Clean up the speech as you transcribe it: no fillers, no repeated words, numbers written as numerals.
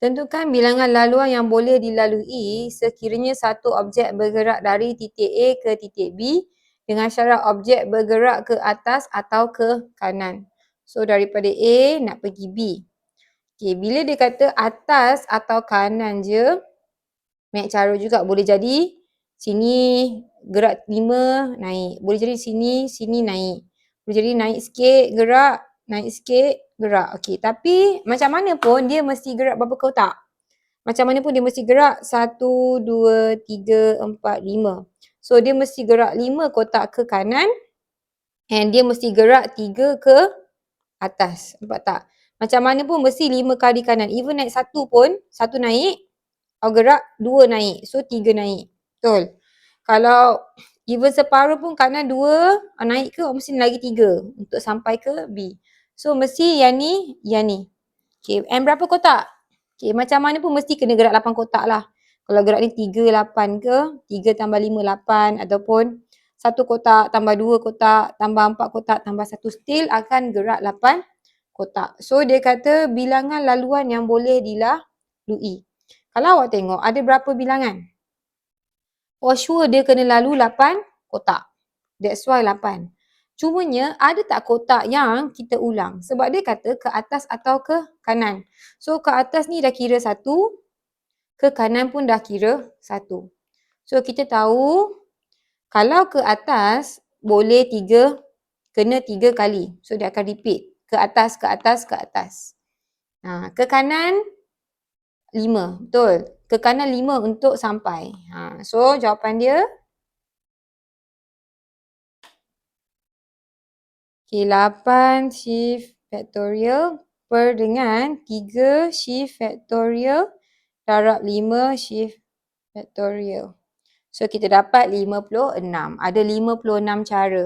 Tentukan bilangan laluan yang boleh dilalui sekiranya satu objek bergerak dari titik A ke titik B dengan syarat objek bergerak ke atas atau ke kanan. So daripada A nak pergi B. Okay, bila dia kata atas atau kanan je, banyak cara juga. Boleh jadi sini gerak 5 naik. Boleh jadi sini naik. Boleh jadi naik sikit gerak, naik sikit gerak. Okey, tapi macam mana pun dia mesti gerak berapa kotak? Macam mana pun dia mesti gerak 1, 2, 3, 4, 5. So dia mesti gerak 5 kotak ke kanan and dia mesti gerak 3 ke atas. Nampak tak? Macam mana pun mesti 5 kali kanan. Even naik 1 pun, 1 naik, kalau gerak 2 naik. So 3 naik. Betul? Kalau even separuh pun kanan 2 naik ke mesti lagi 3 untuk sampai ke B. So mesti yang ni. Okay, and berapa kotak? Okay, macam mana pun mesti kena gerak 8 kotak lah. Kalau gerak ni 3, 8 ke, 3 tambah 5, 8 ataupun 1 kotak tambah 2 kotak tambah 4 kotak tambah 1 still akan gerak 8 kotak. So dia kata bilangan laluan yang boleh dilalui. Kalau awak tengok ada berapa bilangan? For sure dia kena lalu 8 kotak. That's why 8. Cumanya ada tak kotak yang kita ulang? Sebab dia kata ke atas atau ke kanan. So ke atas ni dah kira 1, ke kanan pun dah kira 1. So kita tahu kalau ke atas boleh 3, kena 3 kali. So dia akan repeat. Ke atas, ke atas, ke atas. Ke kanan 5. Betul. Ke kanan 5 untuk sampai. So jawapan dia okay, 8 shift factorial per dengan 3 shift factorial darab 5 shift factorial. So kita dapat 56. Ada 56 cara.